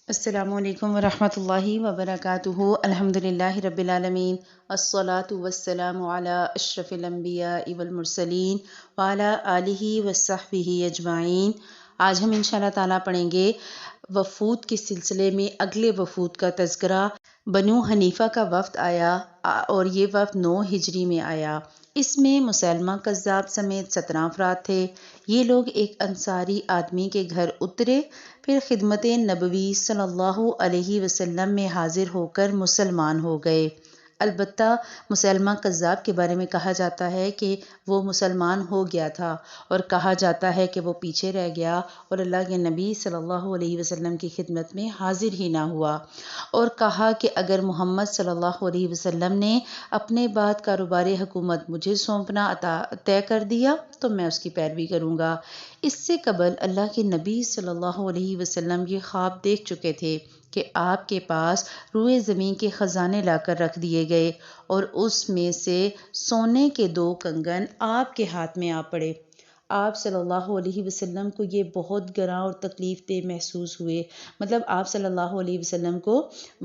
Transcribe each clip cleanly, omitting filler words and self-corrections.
السلام علیکم ورحمۃ اللہ وبرکاتہ الحمدللہ رب العالمین الصلاة والسلام علی اشرف الانبیاء والمرسلین وعلی آلہ وصحبہ اجمعین۔ آج ہم انشاءاللہ تعالیٰ پڑھیں گے وفود کے سلسلے میں اگلے وفود کا تذکرہ۔ بنو حنیفہ کا وفد آیا اور یہ وفد 9 ہجری میں آیا۔ اس میں مسلمہ کذاب سمیت 17 افراد تھے۔ یہ لوگ ایک انصاری آدمی کے گھر اترے، پھر خدمت نبوی صلی اللہ علیہ وسلم میں حاضر ہو کر مسلمان ہو گئے۔ البتہ مسلمہ کذاب کے بارے میں کہا جاتا ہے کہ وہ مسلمان ہو گیا تھا، اور کہا جاتا ہے کہ وہ پیچھے رہ گیا اور اللہ کے نبی صلی اللہ علیہ وسلم کی خدمت میں حاضر ہی نہ ہوا، اور کہا کہ اگر محمد صلی اللہ علیہ وسلم نے اپنے بعد کاروبار حکومت مجھے سونپنا طے کر دیا تو میں اس کی پیروی کروں گا۔ اس سے قبل اللہ کے نبی صلی اللہ علیہ وسلم یہ خواب دیکھ چکے تھے کہ آپ کے پاس روئے زمین کے خزانے لا کر رکھ دیے گئے، اور اس میں سے سونے کے 2 کنگن آپ کے ہاتھ میں آ پڑے۔ آپ صلی اللہ علیہ وسلم کو یہ بہت گراں اور تکلیف دہ محسوس ہوئے، مطلب آپ صلی اللہ علیہ وسلم کو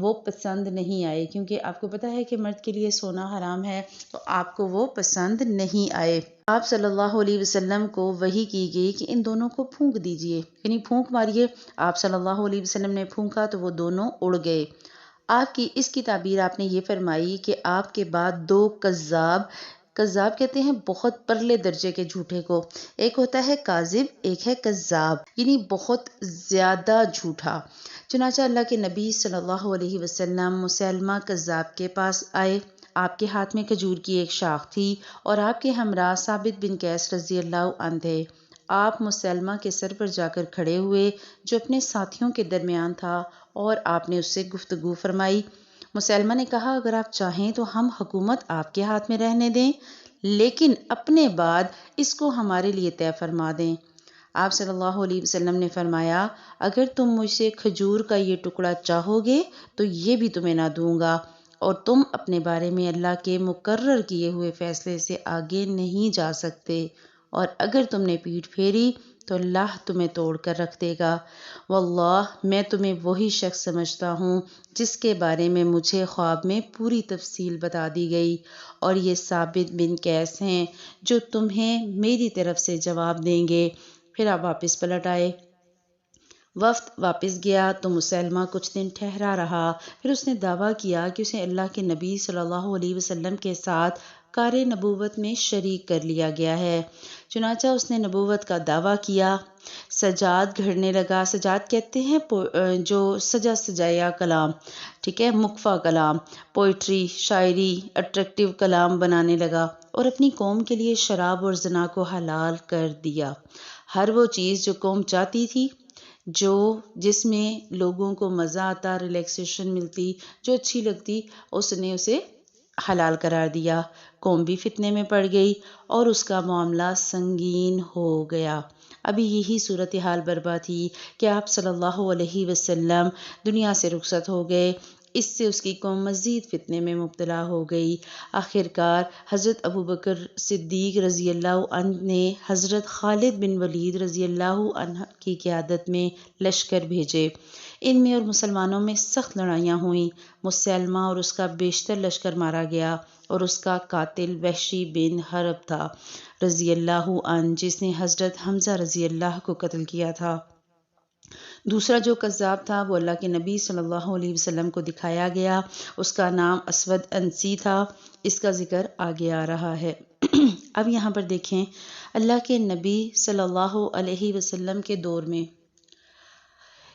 وہ پسند نہیں آئے، کیونکہ آپ کو پتہ ہے کہ مرد کے لیے سونا حرام ہے، تو آپ کو وہ پسند نہیں آئے۔ آپ صلی اللہ علیہ وسلم کو وحی کی گئی کہ ان دونوں کو پھونک دیجئے، یعنی پھونک ماریے۔ آپ صلی اللہ علیہ وسلم نے پھونکا تو وہ دونوں اڑ گئے۔ آپ کی اس کی تعبیر آپ نے یہ فرمائی کہ آپ کے بعد 2 کذاب کہتے ہیں بہت پرلے درجے کے جھوٹے کو، ایک ہوتا ہے کاذب، ایک ہے کذاب، یعنی بہت زیادہ جھوٹا۔ چنانچہ اللہ کے نبی صلی اللہ علیہ وسلم مسلمہ کذاب کے پاس آئے۔ آپ کے ہاتھ میں کھجور کی ایک شاخ تھی اور آپ کے ہمراہ ثابت بن قیس رضی اللہ عنہ تھے۔ آپ مسلمہ کے سر پر جا کر کھڑے ہوئے جو اپنے ساتھیوں کے درمیان تھا، اور آپ نے اس سے گفتگو فرمائی۔ مسلمہ نے کہا اگر آپ چاہیں تو ہم حکومت آپ کے ہاتھ میں رہنے دیں، لیکن اپنے بعد اس کو ہمارے لیے طے فرما دیں۔ آپ صلی اللہ علیہ وسلم نے فرمایا اگر تم مجھ سے کھجور کا یہ ٹکڑا چاہو گے تو یہ بھی تمہیں نہ دوں گا، اور تم اپنے بارے میں اللہ کے مقرر کیے ہوئے فیصلے سے آگے نہیں جا سکتے، اور اگر تم نے پیٹھ پھیری تو اللہ تمہیں توڑ کر رکھ دے گا۔ واللہ میں تمہیں وہی شخص سمجھتا ہوں جس کے بارے میں مجھے خواب میں پوری تفصیل بتا دی گئی، اور یہ ثابت بن قیس ہیں جو تمہیں میری طرف سے جواب دیں گے۔ پھر آپ واپس پلٹ آئے۔ وفد واپس گیا تو مسلمہ کچھ دن ٹھہرا رہا، پھر اس نے دعویٰ کیا کہ اسے اللہ کے نبی صلی اللہ علیہ وسلم کے ساتھ کار نبوت میں شریک کر لیا گیا ہے۔ چنانچہ اس نے نبوت کا دعویٰ کیا، سجاد گھڑنے لگا۔ سجاد کہتے ہیں جو سجا سجایا کلام، ٹھیک ہے، مکفہ کلام، پوئٹری، شاعری، اٹریکٹیو کلام بنانے لگا، اور اپنی قوم کے لیے شراب اور زنا کو حلال کر دیا۔ ہر وہ چیز جو قوم چاہتی تھی، جس میں لوگوں کو مزہ آتا، ریلیکسیشن ملتی، جو اچھی لگتی، اس نے اسے حلال قرار دیا۔ قوم بھی فتنے میں پڑ گئی اور اس کا معاملہ سنگین ہو گیا۔ ابھی یہی صورتحال برپا تھی کہ آپ صلی اللہ علیہ وسلم دنیا سے رخصت ہو گئے۔ اس سے اس کی قوم مزید فتنے میں مبتلا ہو گئی۔ آخرکار حضرت ابوبکر صدیق رضی اللہ عنہ نے حضرت خالد بن ولید رضی اللہ عنہ کی قیادت میں لشکر بھیجے۔ ان میں اور مسلمانوں میں سخت لڑائیاں ہوئیں۔ مسلمہ اور اس کا بیشتر لشکر مارا گیا، اور اس کا قاتل وحشی بن حرب تھا رضی اللہ عنہ، جس نے حضرت حمزہ رضی اللہ کو قتل کیا تھا۔ دوسرا جو کذاب تھا وہ اللہ کے نبی صلی اللہ علیہ وسلم کو دکھایا گیا، اس کا نام اسود انسی تھا۔ اس کا ذکر آگے آ رہا ہے۔ اب یہاں پر دیکھیں، اللہ کے نبی صلی اللہ علیہ وسلم کے دور میں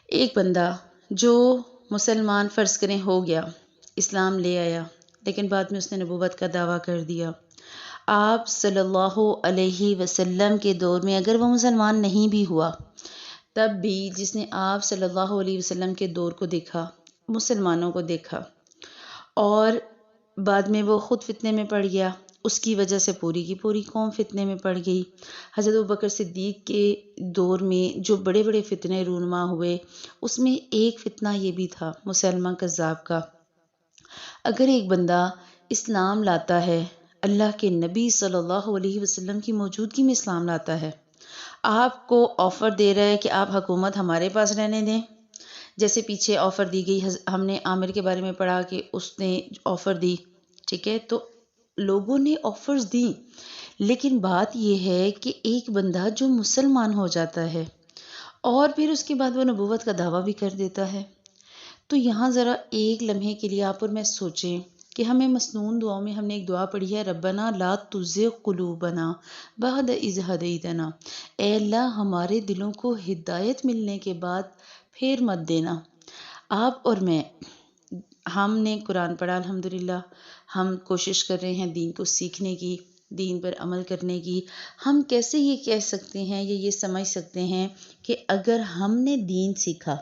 ایک بندہ جو مسلمان فرض کریں ہو گیا، اسلام لے آیا، لیکن بعد میں اس نے نبوت کا دعویٰ کر دیا۔ آپ صلی اللہ علیہ وسلم کے دور میں اگر وہ مسلمان نہیں بھی ہوا، تب بھی جس نے آپ صلی اللہ علیہ وسلم کے دور کو دیکھا، مسلمانوں کو دیکھا، اور بعد میں وہ خود فتنے میں پڑ گیا، اس کی وجہ سے پوری کی پوری قوم فتنے میں پڑ گئی۔ حضرت ابوبکر صدیق کے دور میں جو بڑے بڑے فتنے رونما ہوئے، اس میں ایک فتنہ یہ بھی تھا مسلمہ کذاب کا۔ اگر ایک بندہ اسلام لاتا ہے، اللہ کے نبی صلی اللہ علیہ وسلم کی موجودگی میں اسلام لاتا ہے، آپ کو آفر دے رہا ہے کہ آپ حکومت ہمارے پاس رہنے دیں، جیسے پیچھے آفر دی گئی، ہم نے عامر کے بارے میں پڑھا کہ اس نے آفر دی، ٹھیک ہے، تو لوگوں نے آفرز دیں، لیکن بات یہ ہے کہ ایک بندہ جو مسلمان ہو جاتا ہے اور پھر اس کے بعد وہ نبوت کا دعویٰ بھی کر دیتا ہے، تو یہاں ذرا ایک لمحے کے لیے آپ اور میں سوچیں کہ ہمیں مسنون دعاؤں میں ہم نے ایک دعا پڑھی ہے، ربنا لا تزغ قلوبنا بعد اذ ہدیتنا، اے اللہ ہمارے دلوں کو ہدایت ملنے کے بعد پھر مت دینا۔ آپ اور میں، ہم نے قرآن پڑھا الحمدللہ، ہم کوشش کر رہے ہیں دین کو سیکھنے کی، دین پر عمل کرنے کی، ہم کیسے یہ کہہ سکتے ہیں یا یہ سمجھ سکتے ہیں کہ اگر ہم نے دین سیکھا،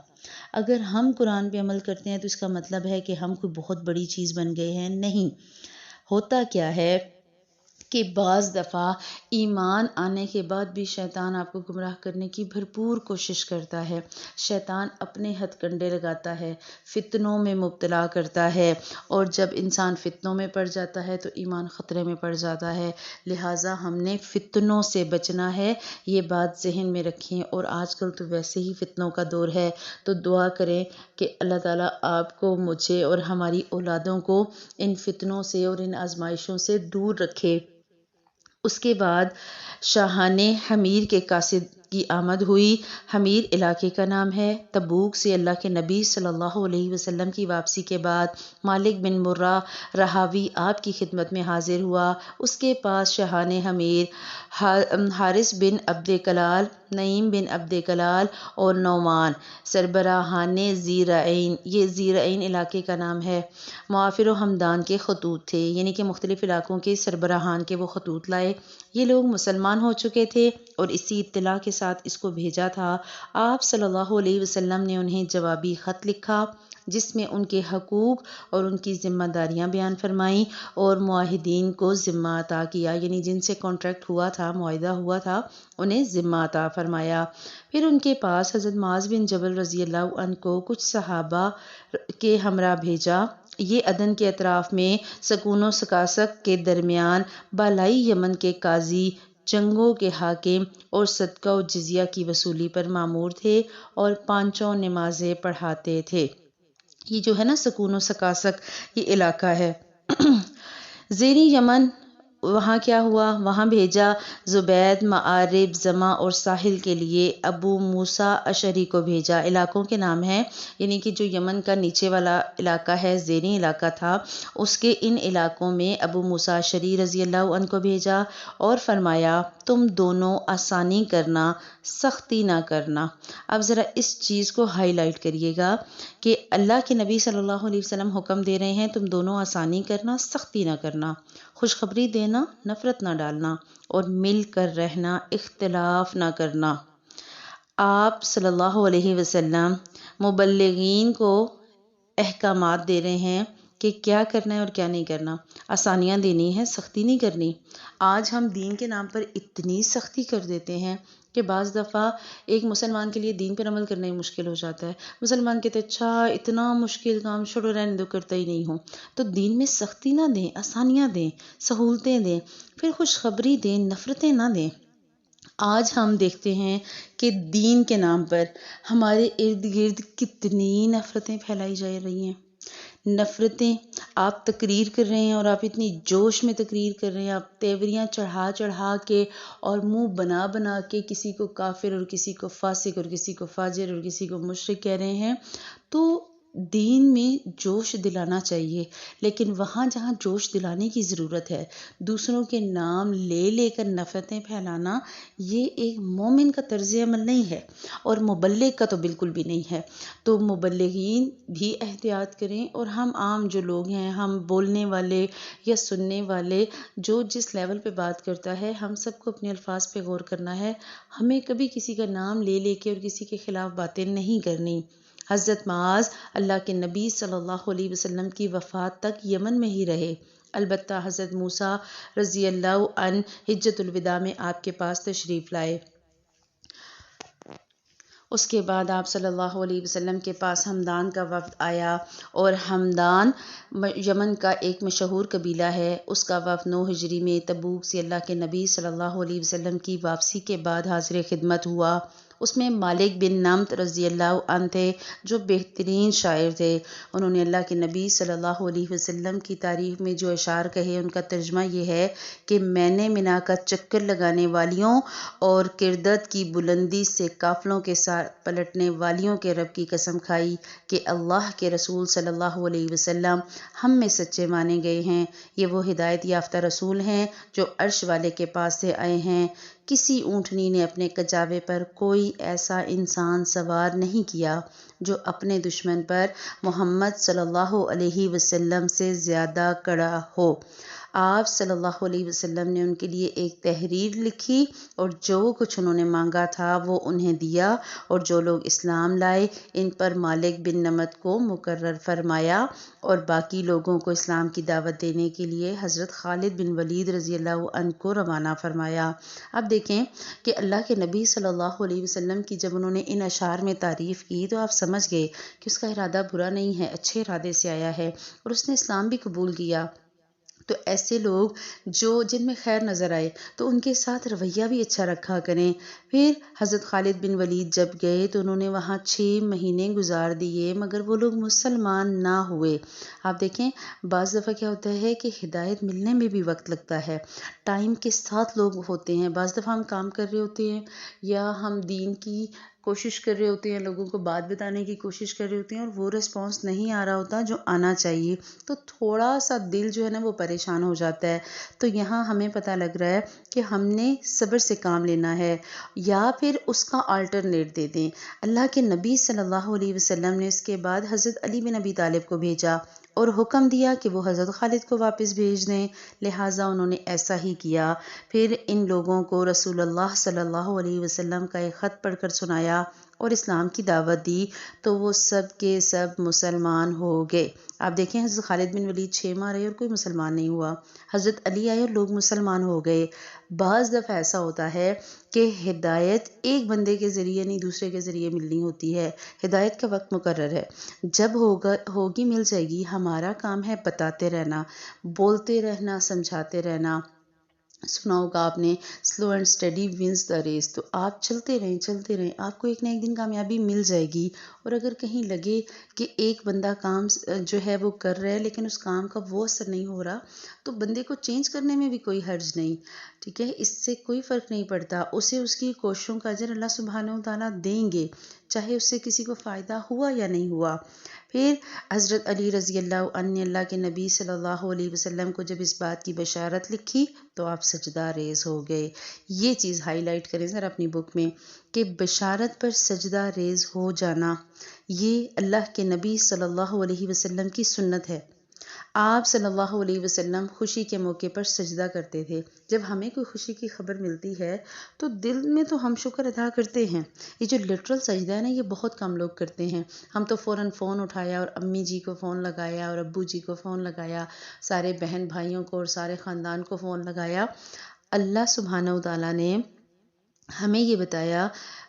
اگر ہم قرآن پہ عمل کرتے ہیں تو اس کا مطلب ہے کہ ہم کوئی بہت بڑی چیز بن گئے ہیں؟ نہیں، ہوتا کیا ہے کہ بعض دفعہ ایمان آنے کے بعد بھی شیطان آپ کو گمراہ کرنے کی بھرپور کوشش کرتا ہے، شیطان اپنے ہتھ کنڈے لگاتا ہے، فتنوں میں مبتلا کرتا ہے، اور جب انسان فتنوں میں پڑ جاتا ہے تو ایمان خطرے میں پڑ جاتا ہے، لہٰذا ہم نے فتنوں سے بچنا ہے، یہ بات ذہن میں رکھیں۔ اور آج کل تو ویسے ہی فتنوں کا دور ہے، تو دعا کریں کہ اللہ تعالیٰ آپ کو، مجھے اور ہماری اولادوں کو ان فتنوں سے اور ان آزمائشوں سے دور رکھے۔ اس کے بعد شاہان حمیر کے قاصد کی آمد ہوئی۔ حمیر علاقے کا نام ہے۔ تبوک سے اللہ کے نبی صلی اللہ علیہ وسلم کی واپسی کے بعد مالک بن مرہ رہاوی آپ کی خدمت میں حاضر ہوا۔ اس کے پاس شاہان حمیر، حارث بن عبد کلال، نعیم بن عبد کلال اور نعمان سربراہان زیرعین، یہ زیرعین علاقے کا نام ہے، معافر و ہمدان کے خطوط تھے، یعنی کہ مختلف علاقوں کے سربراہان کے وہ خطوط لائے۔ یہ لوگ مسلمان ہو چکے تھے اور اسی اطلاع کے ساتھ اس کو بھیجا تھا۔ آپ صلی اللہ علیہ وسلم نے انہیں جوابی خط لکھا جس میں ان کے حقوق اور ان کی ذمہ داریاں بیان فرمائیں اور معاہدین کو ذمہ عطا کیا، یعنی جن سے کانٹریکٹ ہوا تھا، معاہدہ ہوا تھا، انہیں ذمہ عطا فرمایا۔ پھر ان کے پاس حضرت معاذ بن جبل رضی اللہ عنہ کو کچھ صحابہ کے ہمراہ بھیجا۔ یہ عدن کے اطراف میں سکون و سکاسک کے درمیان بالائی یمن کے قاضی، جنگوں کے حاکم اور صدقہ و جزیہ کی وصولی پر مامور تھے اور پانچوں نمازیں پڑھاتے تھے۔ یہ جو ہے نا سکون و سکاسک، یہ علاقہ ہے زیریں یمن۔ وہاں کیا ہوا؟ وہاں بھیجا زبید، معارب، زما اور ساحل کے لیے ابو موسیٰ اشعری کو بھیجا۔ علاقوں کے نام ہیں، یعنی کہ جو یمن کا نیچے والا علاقہ ہے، زیریں علاقہ تھا، اس کے ان علاقوں میں ابو موسیٰ اشعری رضی اللہ عنہ کو بھیجا اور فرمایا تم دونوں آسانی کرنا، سختی نہ کرنا۔ اب ذرا اس چیز کو ہائی لائٹ کریے گا کہ اللہ کے نبی صلی اللہ علیہ وسلم حکم دے رہے ہیں تم دونوں آسانی کرنا، سختی نہ کرنا، خوشخبری دینا، نفرت نہ ڈالنا، اور مل کر رہنا، اختلاف نہ کرنا۔ آپ صلی اللہ علیہ وسلم مبلغین کو احکامات دے رہے ہیں کہ کیا کرنا ہے اور کیا نہیں کرنا، آسانیاں دینی ہے، سختی نہیں کرنی۔ آج ہم دین کے نام پر اتنی سختی کر دیتے ہیں کہ بعض دفعہ ایک مسلمان کے لیے دین پر عمل کرنا ہی مشکل ہو جاتا ہے۔ مسلمان کہتے ہیں اچھا اتنا مشکل کام، چھوڑو رہنے دو، کرتا ہی نہیں ہوں۔ تو دین میں سختی نہ دیں، آسانیاں دیں، سہولتیں دیں، پھر خوشخبری دیں، نفرتیں نہ دیں۔ آج ہم دیکھتے ہیں کہ دین کے نام پر ہمارے ارد گرد کتنی نفرتیں پھیلائی جا رہی ہیں۔ نفرتیں، آپ تقریر کر رہے ہیں اور آپ اتنی جوش میں تقریر کر رہے ہیں، آپ تیوریاں چڑھا چڑھا کے اور منہ بنا بنا کے کسی کو کافر اور کسی کو فاسق اور کسی کو فاجر اور کسی کو مشرک کہہ رہے ہیں۔ تو دین میں جوش دلانا چاہیے، لیکن وہاں جہاں جوش دلانے کی ضرورت ہے، دوسروں کے نام لے لے کر نفرتیں پھیلانا، یہ ایک مومن کا طرز عمل نہیں ہے اور مبلغ کا تو بالکل بھی نہیں ہے۔ تو مبلغین بھی احتیاط کریں، اور ہم عام جو لوگ ہیں، ہم بولنے والے یا سننے والے، جو جس لیول پہ بات کرتا ہے، ہم سب کو اپنے الفاظ پہ غور کرنا ہے۔ ہمیں کبھی کسی کا نام لے لے کے اور کسی کے خلاف باتیں نہیں کرنی۔ حضرت معاذ اللہ کے نبی صلی اللہ علیہ وسلم کی وفات تک یمن میں ہی رہے، البتہ حضرت موسیٰ رضی اللہ عنہ حجۃ الوداع میں آپ کے پاس تشریف لائے۔ اس کے بعد آپ صلی اللہ علیہ وسلم کے پاس ہمدان کا وفد آیا، اور ہمدان یمن کا ایک مشہور قبیلہ ہے۔ اس کا وفد 9 ہجری میں تبوک سے اللہ کے نبی صلی اللہ علیہ وسلم کی واپسی کے بعد حاضر خدمت ہوا۔ اس میں مالک بن نمط رضی اللہ عنہ تھے جو بہترین شاعر تھے۔ انہوں نے اللہ کے نبی صلی اللہ علیہ وسلم کی تعریف میں جو اشعار کہے ان کا ترجمہ یہ ہے کہ میں نے منا کا چکر لگانے والیوں اور کردت کی بلندی سے قافلوں کے ساتھ پلٹنے والیوں کے رب کی قسم کھائی کہ اللہ کے رسول صلی اللہ علیہ وسلم ہم میں سچے مانے گئے ہیں۔ یہ وہ ہدایت یافتہ رسول ہیں جو عرش والے کے پاس سے آئے ہیں۔ کسی اونٹنی نے اپنے کچاوے پر کوئی ایسا انسان سوار نہیں کیا جو اپنے دشمن پر محمد صلی اللہ علیہ وسلم سے زیادہ کڑا ہو۔ آپ صلی اللہ علیہ وسلم نے ان کے لیے ایک تحریر لکھی اور جو کچھ انہوں نے مانگا تھا وہ انہیں دیا، اور جو لوگ اسلام لائے ان پر مالک بن نمط کو مقرر فرمایا اور باقی لوگوں کو اسلام کی دعوت دینے کے لیے حضرت خالد بن ولید رضی اللہ عنہ کو روانہ فرمایا۔ اب دیکھیں کہ اللہ کے نبی صلی اللہ علیہ وسلم کی جب انہوں نے ان اشعار میں تعریف کی تو آپ سمجھ گئے کہ اس کا ارادہ برا نہیں ہے، اچھے ارادے سے آیا ہے اور اس نے اسلام بھی قبول کیا۔ تو ایسے لوگ جن میں خیر نظر آئے تو ان کے ساتھ رویہ بھی اچھا رکھا کریں۔ پھر حضرت خالد بن ولید جب گئے تو انہوں نے وہاں 6 مہینے گزار دیے مگر وہ لوگ مسلمان نہ ہوئے۔ آپ دیکھیں بعض دفعہ کیا ہوتا ہے کہ ہدایت ملنے میں بھی وقت لگتا ہے، ٹائم کے ساتھ لوگ ہوتے ہیں۔ بعض دفعہ ہم کام کر رہے ہوتے ہیں یا ہم دین کی کوشش کر رہے ہوتے ہیں، لوگوں کو بات بتانے کی کوشش کر رہے ہوتے ہیں اور وہ رسپانس نہیں آ رہا ہوتا جو آنا چاہیے، تو تھوڑا سا دل جو ہے نا وہ پریشان ہو جاتا ہے۔ تو یہاں ہمیں پتہ لگ رہا ہے کہ ہم نے صبر سے کام لینا ہے یا پھر اس کا آلٹرنیٹ دے دیں۔ اللہ کے نبی صلی اللہ علیہ وسلم نے اس کے بعد حضرت علی بن ابی طالب کو بھیجا اور حکم دیا کہ وہ حضرت خالد کو واپس بھیج دیں، لہٰذا انہوں نے ایسا ہی کیا۔ پھر ان لوگوں کو رسول اللہ صلی اللہ علیہ وسلم کا ایک خط پڑھ کر سنایا اور اسلام کی دعوت دی تو وہ سب کے سب مسلمان ہو گئے۔ آپ دیکھیں حضرت خالد بن ولید 6 ماہ رہے اور کوئی مسلمان نہیں ہوا، حضرت علی آئے اور لوگ مسلمان ہو گئے۔ بعض دفعہ ایسا ہوتا ہے کہ ہدایت ایک بندے کے ذریعے نہیں دوسرے کے ذریعے ملنی ہوتی ہے، ہدایت کا وقت مقرر ہے، جب ہوگی مل جائے گی۔ ہمارا کام ہے بتاتے رہنا، بولتے رہنا، سمجھاتے رہنا۔ سنا ہوگا آپ نے slow and steady wins the race, تو آپ چلتے رہیں، آپ کو ایک نہ ایک دن کامیابی مل جائے گی۔ اور اگر کہیں لگے کہ ایک بندہ کام جو ہے وہ کر رہا ہے لیکن اس کام کا وہ اثر نہیں ہو رہا تو بندے کو چینج کرنے میں بھی کوئی حرج نہیں، ٹھیک ہے، اس سے کوئی فرق نہیں پڑتا، اسے اس کی کوششوں کا اجر اللہ سبحانہ و تعالیٰ دیں گے، چاہے اس سے کسی کو فائدہ ہوا یا نہیں ہوا۔ پھر حضرت علی رضی اللہ عنہ نے اللہ کے نبی صلی اللہ علیہ وسلم کو جب اس بات کی بشارت لکھی تو آپ سجدہ ریز ہو گئے۔ یہ چیز ہائی لائٹ کریں ذرا اپنی بک میں کہ بشارت پر سجدہ ریز ہو جانا یہ اللہ کے نبی صلی اللہ علیہ وسلم کی سنت ہے۔ آپ صلی اللہ علیہ وسلم خوشی کے موقع پر سجدہ کرتے تھے۔ جب ہمیں کوئی خوشی کی خبر ملتی ہے تو دل میں تو ہم شکر ادا کرتے ہیں، یہ جو لٹرل سجدہ ہے نا یہ بہت کم لوگ کرتے ہیں۔ ہم تو فوراً فون اٹھایا اور امی جی کو فون لگایا اور ابو جی کو فون لگایا، سارے بہن بھائیوں کو اور سارے خاندان کو فون لگایا۔ اللہ سبحانہ و تعالیٰ نے ہمیں یہ بتایا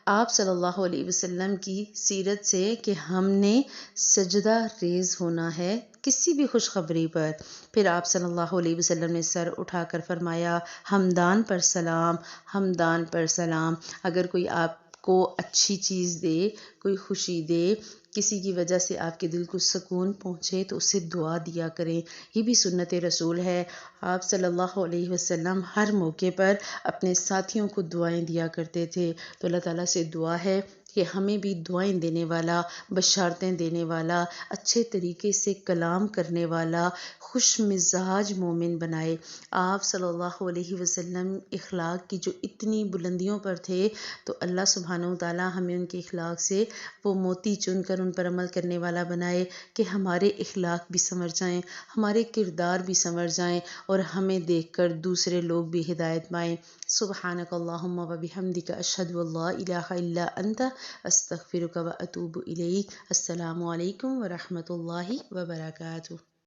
آپ صلی اللہ علیہ وسلم کی سیرت سے کہ ہم نے سجدہ ریز ہونا ہے کسی بھی خوشخبری پر۔ پھر آپ صلی اللہ علیہ وسلم نے سر اٹھا کر فرمایا ہمدان پر سلام، ہمدان پر سلام۔ اگر کوئی آپ کو اچھی چیز دے، کوئی خوشی دے، کسی کی وجہ سے آپ کے دل کو سکون پہنچے تو اسے دعا دیا کریں، یہ بھی سنت رسول ہے۔ آپ صلی اللہ علیہ وسلم ہر موقع پر اپنے ساتھیوں کو دعائیں دیا کرتے تھے، تو اللہ تعالیٰ سے دعا ہے کہ ہمیں بھی دعائیں دینے والا، بشارتیں دینے والا، اچھے طریقے سے کلام کرنے والا، خوش مزاج مومن بنائے۔ آپ صلی اللہ علیہ وسلم اخلاق کی جو اتنی بلندیوں پر تھے تو اللہ سبحانہ و تعالیٰ ہمیں ان کے اخلاق سے وہ موتی چن کر ان پر عمل کرنے والا بنائے کہ ہمارے اخلاق بھی سنور جائیں، ہمارے کردار بھی سنور جائیں اور ہمیں دیکھ کر دوسرے لوگ بھی ہدایت پائیں۔ سبحانک اللہم و بحمدک اشہد ان لا الہ الا انت استغفرک و اتوب الیک۔ السلام علیکم ورحمۃ اللہ وبرکاتہ۔